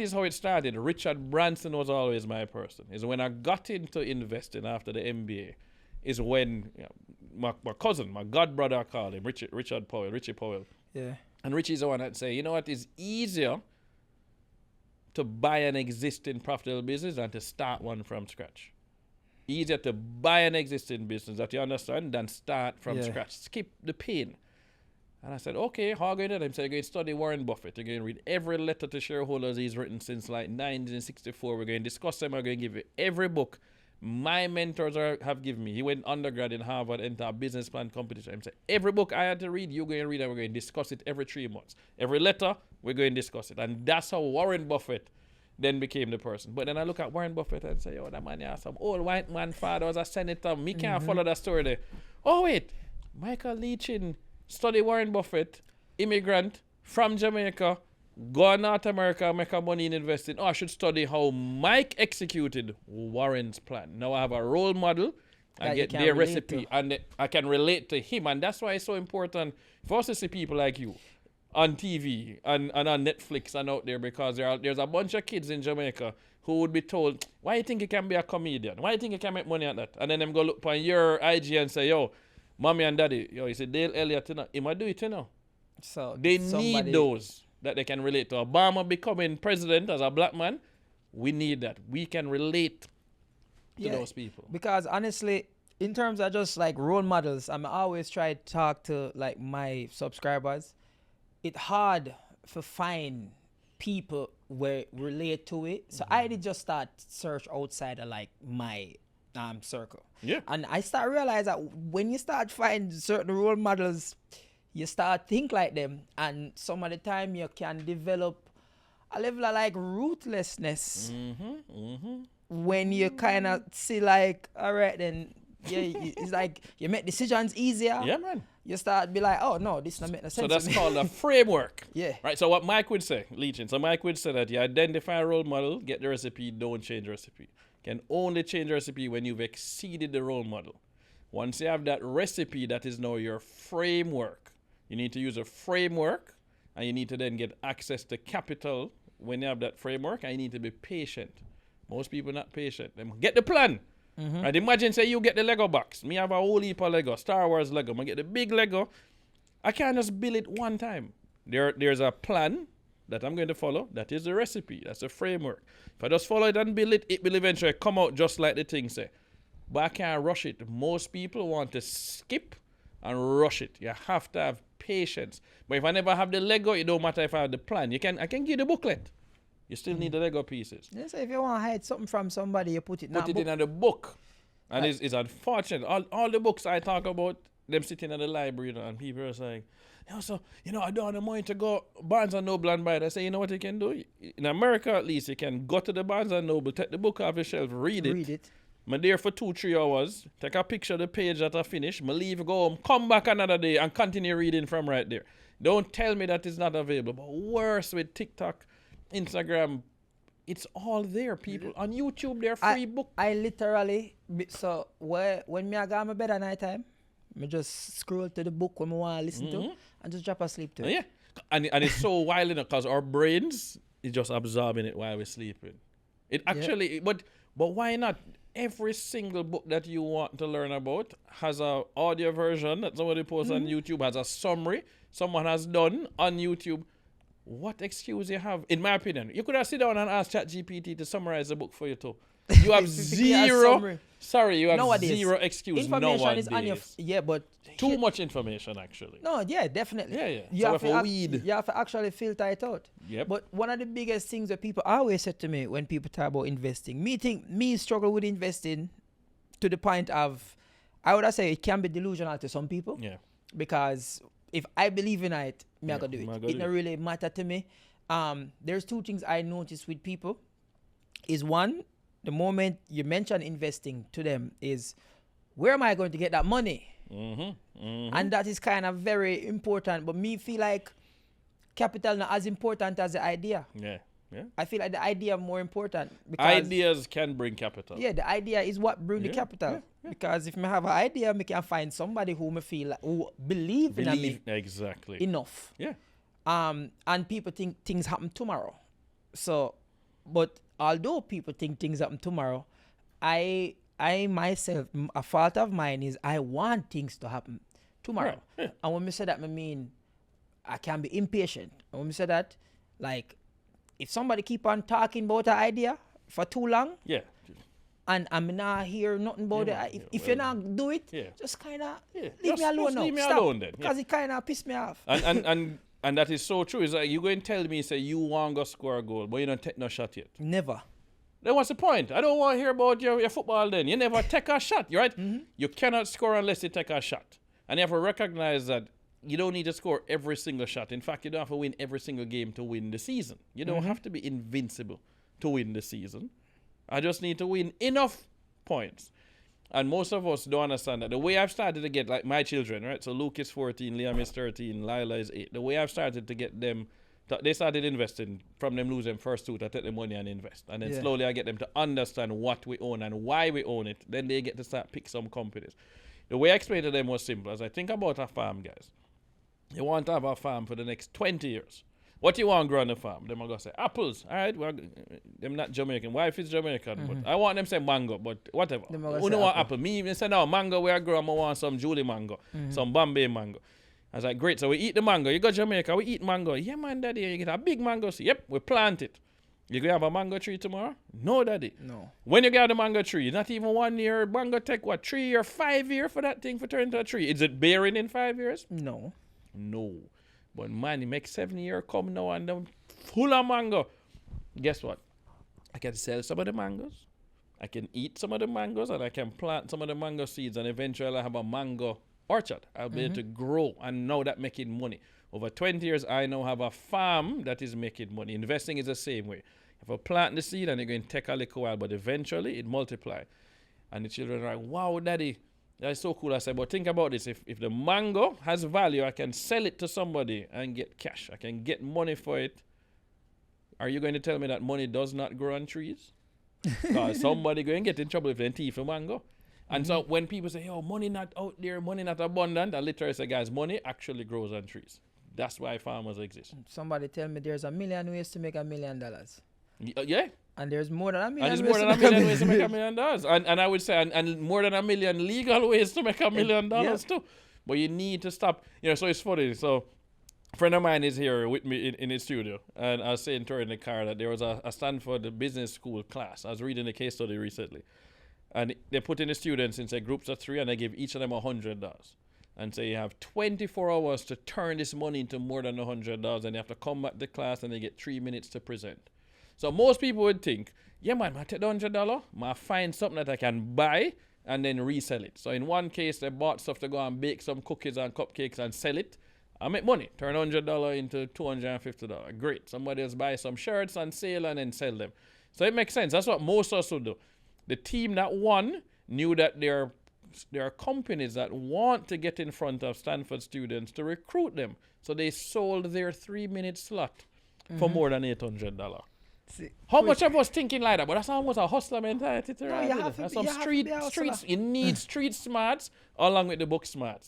is how it started. Richard Branson was always my person. Is when I got into investing after the MBA, is when my cousin, my god brother, I call him Richie Powell. Yeah. And Richie's the one that say, you know what, it's easier to buy an existing profitable business than to start one from scratch. Easier to buy an existing business that you understand than start from scratch. Skip the pain. And I said, okay, how are you going to do that? He said, you're going to study Warren Buffett. You're going to read every letter to shareholders he's written since like 1964. We're going to discuss them. We're going to give you every book my mentors have given me. He went undergrad in Harvard, entered a business plan competition. He said, every book I had to read, you're going to read and we're going to discuss it every 3 months. Every letter, we're going to discuss it. And that's how Warren Buffett then became the person. But then I look at Warren Buffett and say, oh, that man has some old white man father was a senator. Me can't follow that story there. Oh, wait. Michael Leachin study Warren Buffett, immigrant from Jamaica, go to North America, make a money in investing. Oh, I should study how Mike executed Warren's plan. Now I have a role model. I get their recipe and I can relate to him. And that's why it's so important for us to see people like you on TV and on Netflix and out there, because there's a bunch of kids in Jamaica who would be told, why you think you can be a comedian? Why you think you can make money at that? And then them go look on your IG and say, yo, mommy and daddy, yo, you see Dale Elliott, you know, he might do it, you know. So they need those that they can relate to. Obama becoming president as a black man, we need that. We can relate to those people. Because honestly, in terms of just like role models, I'm always try to talk to like my subscribers. It's hard to find people where relate to it. So I did just start search outside of like my circle. Yeah. And I start realize that when you start find certain role models, you start think like them, and some of the time you can develop a level of like ruthlessness when you kind of see like, all right, then it's like you make decisions easier. Yeah, man. You start be like, oh no, this not make no sense. So that's called a framework. Yeah. Right. So what Mike would say, Leachin. So Mike would say that you identify a role model, get the recipe, don't change the recipe. Can only change the recipe when you've exceeded the role model. Once you have that recipe, that is now your framework. You need to use a framework, and you need to then get access to capital when you have that framework, and you need to be patient. Most people not patient. Them get the plan. Right? Imagine say you get the Lego box. Me have a whole heap of Lego, Star Wars Lego. I get the big Lego. I can't just build it one time. There's a plan that I'm going to follow. That is the recipe. That's the framework. If I just follow it and build it, it will eventually come out just like the thing say. But I can't rush it. Most people want to skip and rush it. You have to have patience. But if I never have the Lego, it don't matter if I have the plan. I can give you the booklet. You still need the Lego pieces. Yeah, so if you want to hide something from somebody, you put it in the book. And it's unfortunate. All the books I talk about, them sitting in the library, you know, and people are saying, I don't have the money to go Barnes & Noble and buy it. I say, you know what you can do? In America, at least, you can go to the Barnes & Noble, take the book off the shelf, read it. I'm there for 2-3 hours, take a picture of the page that I finish, I leave, go home, come back another day and continue reading from right there. Don't tell me that it's not available. But worse with TikTok, Instagram, it's all there, people. On YouTube, they're free books. I literally, so when me I go on my bed at night time, I just scroll to the book when I want to listen to and just drop asleep to it. Yeah. And it's so wild, because our brains is just absorbing it while we're sleeping. It actually, but why not? Every single book that you want to learn about has a audio version that somebody posts on YouTube, has a summary someone has done on YouTube. What excuse you have? In my opinion, you could have sit down and ask ChatGPT to summarize the book for you too. You have zero. Sorry, you have zero excuse. Information is on your but too much information actually. No, yeah, definitely. Yeah. You have to actually filter it out. Yep. But one of the biggest things that people always say to me when people talk about investing, me struggle with investing to the point of, I would say it can be delusional to some people. Yeah. Because if I believe in it, I gotta do it. It don't really matter to me. There's 2 things I notice with people. Is one, the moment you mention investing to them is, where am I going to get that money? And that is kind of very important. But me feel like capital not as important as the idea. Yeah. I feel like the idea more important. Because ideas can bring capital. Yeah, the idea is what bring the capital. Yeah. Because if I have an idea, I can find somebody who me feel like, who believe in me exactly enough. Yeah. And people think things happen tomorrow. So But although people think things happen tomorrow, I myself, a fault of mine is I want things to happen tomorrow. Right. Yeah. And when I say that, I mean I can be impatient. And when I say that, like, if somebody keep on talking about an idea for too long, Yeah. and I'm not hear nothing about Yeah, it, yeah, if well, you not do it, yeah. just kind of Yeah. leave me alone just now. leave me Stop, alone then. Yeah. because it kind of pissed me off. And that is so true. It's like you go and tell me, say you want to score a goal, but you don't take no shot yet. Never. Then what's the point? I don't want to hear about your football then. You never take a shot, you right? Mm-hmm. You cannot score unless you take a shot. And you have to recognize that you don't need to score every single shot. In fact, you don't have to win every single game to win the season. You don't have to be invincible to win the season. I just need to win enough points. And most of us don't understand that. The way I've started to get, like, my children, right? So Luke is 14, Liam is 13, Lila is 8. The way I've started to get them, they started investing from them losing first two to take the money and invest. And then slowly I get them to understand what we own and why we own it. Then they get to start pick some companies. The way I explained to them was simple. As I think about a farm, guys. You want to have a farm for the next 20 years. What you want to grow on the farm? Them are going to say, apples. All right, well, them not Jamaican. Wife is Jamaican, but I want them to say mango, but whatever. Who don't want apple? Me even say, no, mango where I grow, I want some Julie mango, some Bombay mango. I was like, great, so we eat the mango. You go to Jamaica, we eat mango. Yeah, man, daddy, you get a big mango tree. Yep, we plant it. You going to have a mango tree tomorrow? No, daddy. No. When you get the mango tree, not even 1 year, mango take what, 3 or 5 years for that thing to turn into a tree? Is it bearing in 5 years? No. No. But man, you make 7 years come now and them full of mango. Guess what? I can sell some of the mangoes. I can eat some of the mangoes, and I can plant some of the mango seeds, and eventually I have a mango orchard. I'll be able to grow, and now that making money. Over 20 years, I now have a farm that is making money. Investing is the same way. If I plant the seed, and it's going to take a little while, but eventually it multiplies. And the children are like, wow, daddy, that's so cool. I said, but think about this. If the mango has value, I can sell it to somebody and get cash. I can get money for it. Are you going to tell me that money does not grow on trees? Because somebody going to get in trouble if they thief a mango. And so when people say, oh, money not out there, money not abundant, I literally say, guys, money actually grows on trees. That's why farmers exist. Somebody tell me there's a million ways to make $1 million. Yeah. And there's more than a million And there's more than a million ways to make $1 million. And I would say, and more than 1 million legal ways to make $1 million too. But you need to stop. You know, so it's funny. So a friend of mine is here with me in his studio. And I was saying to her in the car that there was a Stanford business school class. I was reading a case study recently. And they put in the students in, say, groups of 3, and they give each of them $100. And say you have 24 hours to turn this money into more than $100. And you have to come back to class, and they get 3 minutes to present. So most people would think, yeah, man, I take the $100, I find something that I can buy and then resell it. So in one case, they bought stuff to go and bake some cookies and cupcakes and sell it. I make money, turn $100 into $250. Great. Somebody else buy some shirts on sale and then sell them. So it makes sense. That's what most of us would do. The team that won knew that there are companies that want to get in front of Stanford students to recruit them. So they sold their 3-minute slot for more than $800. See, How much of us thinking like that? But that's almost a hustler mentality. No, you have to That's be- some you have to street be a hustler. streets. You need street smarts along with the book smarts.